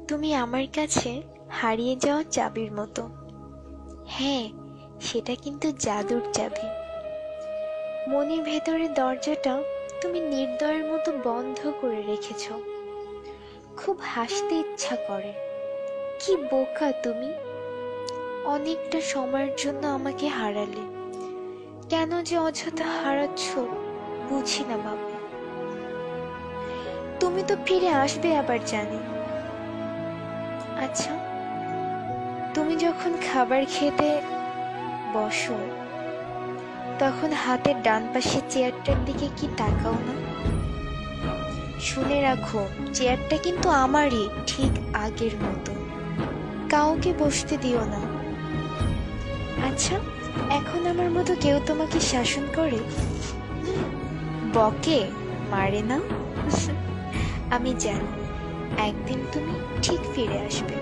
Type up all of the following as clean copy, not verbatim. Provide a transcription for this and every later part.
তুমি আমার কাছে হারিয়ে যাওয়া চাবির মতো। হ্যাঁ, সেটা কিন্তু জাদুর চাবি। মনের ভেতরের দরজাটা তুমি নির্দয়ের মতো বন্ধ করে রেখেছ। খুব হাসতে ইচ্ছা করে। কি বোকা তুমি! অনেকটা সময়ের জন্য আমাকে হারালে। কেন যে অযথা হারাচ্ছ বুঝি না বাবা। তুমি তো ফিরে আসবে আবার জানি। আচ্ছা, তুমি যখন খাবার খেতে বসো তখন হাতের ডান পাশে চেয়ারটার দিকে কি তাকাও না? শুনে রাখো, চেয়ারটা কিন্তু আমারই, ঠিক আগের মতো। কাউকে বসতে দিও না। আচ্ছা, এখন আমার মতো কেউ তোমাকে শাসন করে? বকে, মারে না? আমি জানি একদিন তুমি ঠিক ফিরে আসবে।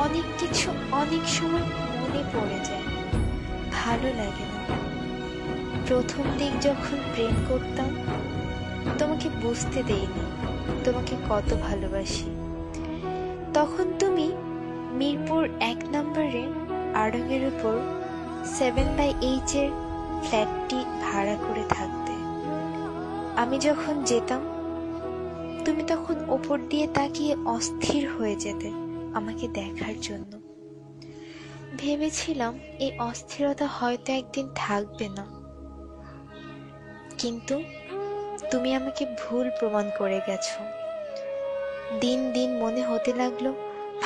অনেক কিছু অনেক সময় মনে পড়ে যায়, ভালো লাগে না। প্রথম দিক যখন প্রেম করতাম তোমাকে বুঝতে দেইনি তোমাকে কত ভালোবাসি। তখন তুমি মিরপুর 1 নম্বরে আড়ঙের উপর 7/8 এর ফ্ল্যাটটি ভাড়া করে থাকতে। আমি যখন যেতাম তুমি তখন ওপর দিয়ে তাকিয়ে অস্থির হয়ে যেতে আমাকে দেখার জন্য। ভেবেছিলাম এই অস্থিরতা হয়তো একদিন থাকবে না, কিন্তু তুমি আমাকে ভুল প্রমাণ করে গেছো। দিন দিন মনে হতে লাগলো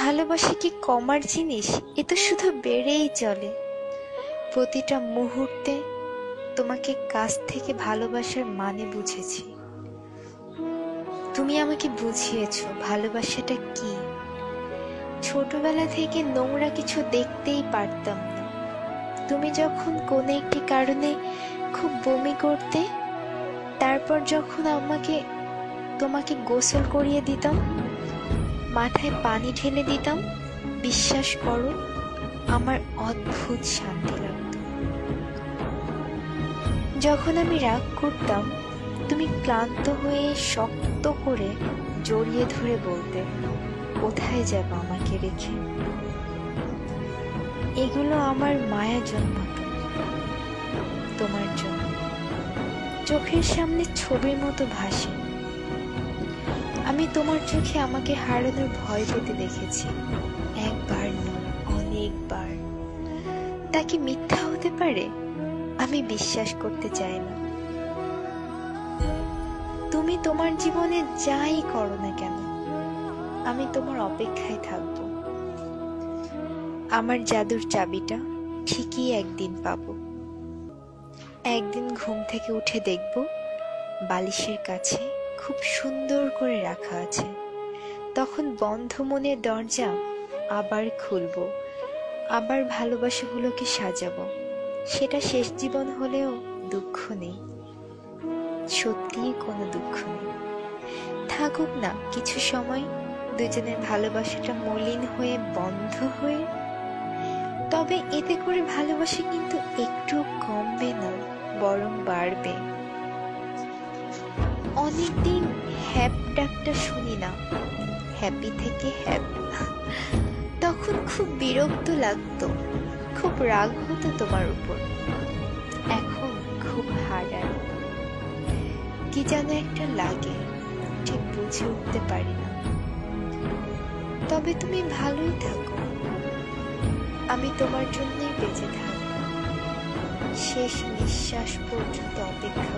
ভালোবাসা কি কমার জিনিস? এ তো শুধু বেড়েই চলে। প্রতিটা মুহূর্তে তোমাকে কাছ থেকে ভালোবাসার মানে বুঝেছি। তুমি আমাকে বুঝিয়েছো ভালোবাসাটা কি। ছোটবেলা থেকে নোংরা কিছু দেখতেই পারতাম না। তুমি যখন কোনো একটি কারণে খুব বমি করতে, তারপর যখন তোমাকে গোসল করিয়ে দিতাম, মাথায় পানি ঢেলে দিতাম, বিশ্বাস করো আমার অদ্ভুত শান্তি লাগতো। যখন আমি রাগ করতাম তুমি ক্লান্ত হয়ে শক্ত করে জড়িয়ে ধরে বলতে, কোথায় যাব আমাকে রেখে? এগুলো আমার মায়া জন্মাতো তোমার জন্য। চোখের সামনে ছবির মতো ভাসে। আমি তোমার চোখে আমাকে হারানোর ভয় পেতে দেখেছি, একবার নয় অনেকবার। তা কি মিথ্যা হতে পারে? আমি বিশ্বাস করতে চাই না। তুমি তোমার জীবনে যাই করো না কেন আমি তোমার অপেক্ষায় থাকব। আমার জাদুর চাবিটা ঠিকই একদিন পাবো। একদিন ঘুম থেকে উঠে দেখব বালিশের কাছে খুব সুন্দর করে রাখা আছে। তখন বন্ধ মনের দরজা আবার খুলব, আবার ভালোবাসাগুলোকে সাজাবো। সেটা শেষ জীবন হলেও দুঃখ নেই, সত্যিই কোনো দুঃখ নেই। থাকুক না কিছু সময় দুজনের ভালোবাসাটা মলিন হয়ে বন্ধ হয়ে, তবে এতে করে ভালোবাসা কিন্তু একটু কমবে না, বরং বাড়বে। অনেকদিন হ্যাপ ডাকটা শুনি না, হ্যাপি থেকে হ্যাপ। তখন খুব বিরক্ত লাগতো, খুব রাগ হতো তোমার উপর। এখন খুব হারায়, কি যেন একটা লাগে, ঠিক বুঝে উঠতে পারি না। তবে তুমি ভালোই থাকো, আমি তোমার জন্যই বেঁচে থাকবো। শেষ নিঃশ্বাস পর্যন্ত অপেক্ষা